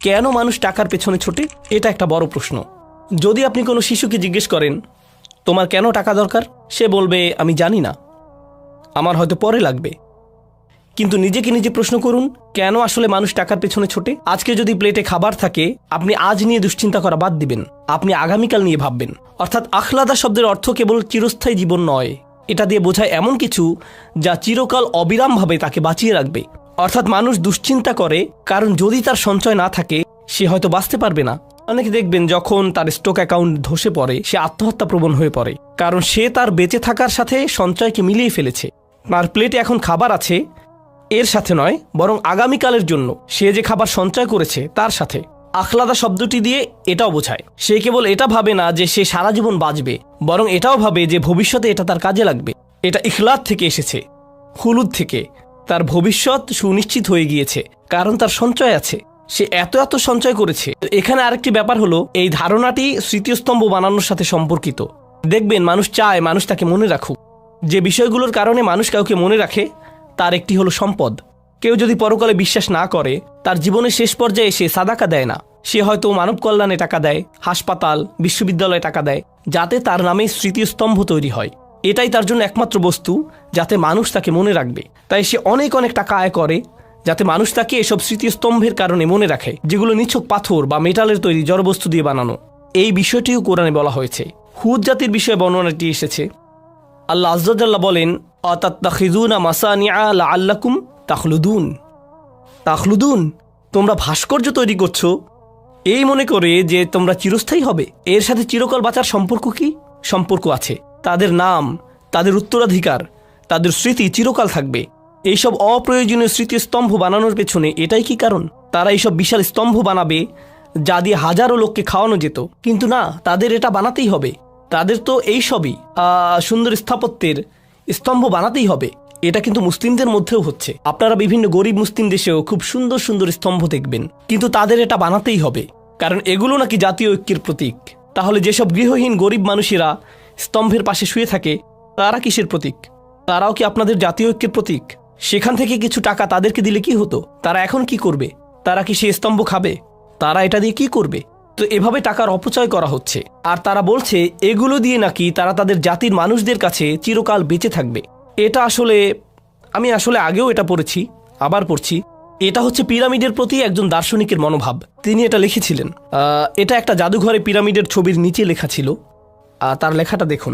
কেন মানুষ টাকার পেছনে ছোটে? এটা একটা বড় প্রশ্ন। যদি আপনি কোনো শিশুকে জিজ্ঞেস করেন তোমার কেন টাকা দরকার, সে বলবে আমি জানি না, আমার হয়তো পরে লাগবে। কিন্তু নিজেকে নিজে প্রশ্ন করুন, কেন আসলে মানুষ টাকার পেছনে ছোটে? আজকে যদি প্লেটে খাবার থাকে, আপনি আজ নিয়ে দুশ্চিন্তা করা বাদ দিবেন, আপনি আগামীকাল নিয়ে ভাববেন। অর্থাৎ আখলাদা শব্দের অর্থ কেবল চিরস্থায়ী জীবন নয়, এটা দিয়ে বোঝায় এমন কিছু যা চিরকাল অবিরামভাবে তাকে বাঁচিয়ে রাখবে। অর্থাৎ মানুষ দুশ্চিন্তা করে কারণ যদি তার সঞ্চয় না থাকে সে হয়তো বাঁচতে পারবে না। অনেকে দেখবেন যখন তার স্টক অ্যাকাউন্ট ধসে পড়ে সে আত্মহত্যা প্রবণ হয়ে পড়ে, কারণ সে তার বেঁচে থাকার সাথে সঞ্চয়কে মিলিয়ে ফেলেছে। তার প্লেটে এখন খাবার আছে এর সাথে নয়, বরং আগামীকালের জন্য সে যে খাবার সঞ্চয় করেছে তার সাথে। আখলাদা শব্দটি দিয়ে এটাও বোঝায় সে কেবল এটা ভাবে না যে সে সারা জীবন বাঁচবে, বরং এটাও ভাবে যে ভবিষ্যতে এটা তার কাজে লাগবে। এটা ইখলাদ থেকে এসেছে, খুলুদ থেকে। তার ভবিষ্যৎ সুনিশ্চিত হয়ে গিয়েছে কারণ তার সঞ্চয় আছে, সে এত এত সঞ্চয় করেছে। এখানে আরেকটি ব্যাপার হলো, এই ধারণাটি স্মৃতিস্তম্ভ বানানোর সাথে সম্পর্কিত। দেখবেন মানুষ চায় মানুষ তাকে মনে রাখুক। যে বিষয়গুলোর কারণে মানুষ কাউকে মনে রাখে তার একটি হলো সম্পদ। কেউ যদি পরকালে বিশ্বাস না করে, তার জীবনের শেষ পর্যায়ে সে সাদাকা দেয় না, সে হয়তো মানব কল্যাণে টাকা দেয়, হাসপাতাল বিশ্ববিদ্যালয়ে টাকা দেয়, যাতে তার নামে স্মৃতিস্তম্ভ তৈরি হয়। এটাই তার জন্য একমাত্র বস্তু যাতে মানুষ তাকে মনে রাখবে। তাই সে অনেক অনেক টাকা আয় করে যাতে মানুষ তাকে এসব স্মৃতিস্তম্ভের কারণে মনে রাখে, যেগুলো নিছক পাথর বা মেটালের তৈরি জড়বস্তু দিয়ে বানানো। এই বিষয়টিও কোরআনে বলা হয়েছে। হুদ জাতির বিষয়ে বর্ণনাটি এসেছে। আল্লাহ আযজা ওয়াজাল্লা বলেন, আতাত্তাখিযুনা মাসানিআ লাআল্লাকুম তাখলুদুন। তাখলুদুন, তোমরা ভাস্কর্য তৈরি করছো এই মনে করে যে তোমরা চিরস্থায়ী হবে। এর সাথে চিরকাল বাঁচার সম্পর্ক কি? সম্পর্ক আছে। তাদের নাম, তাদের উত্তরাধিকার, তাদের স্মৃতি চিরকাল থাকবে। এইসব অপ্রয়োজনীয় স্মৃতিস্তম্ভ বানানোর পেছনে এটাই কি কারণ? তারা এইসব বিশাল স্তম্ভ বানাবে যা দিয়ে হাজারো লোককে খাওয়ানো যেত, কিন্তু না, তাদের এটা বানাতেই হবে। তাদের তো এইসবই সুন্দর স্থাপত্যের স্তম্ভ বানাতেই হবে। এটা কিন্তু মুসলিমদের মধ্যেও হচ্ছে। আপনারা বিভিন্ন গরিব মুসলিম দেশেও খুব সুন্দর সুন্দর স্তম্ভ দেখবেন, কিন্তু তাদের এটা বানাতেই হবে, কারণ এগুলো নাকি জাতীয় ঐক্যের প্রতীক। তাহলে যেসব গৃহহীন গরিব মানুষেরা স্তম্ভের পাশে শুয়ে থাকে তারা কিসের প্রতীক? তারাও কি আপনাদের জাতীয় ঐক্যের প্রতীক? সেখান থেকে কিছু টাকা তাদেরকে দিলে কি হতো? তারা এখন কি করবে? তারা কি সে স্তম্ভ খাবে? তারা এটা দিয়ে কি করবে? তো এভাবে টাকার অপচয় করা হচ্ছে। আর তারা বলছে এগুলো দিয়ে নাকি তারা তাদের জাতির মানুষদের কাছে চিরকাল বেঁচে থাকবে। এটা আসলে আমি আগেও এটা পড়েছি, আবার পড়ছি। এটা হচ্ছে পিরামিডের প্রতি একজন দার্শনিকের মনোভাব। তিনি এটা লিখেছিলেন। এটা একটা জাদুঘরে পিরামিডের ছবির নিচে লেখা ছিল। তার লেখাটা দেখুন।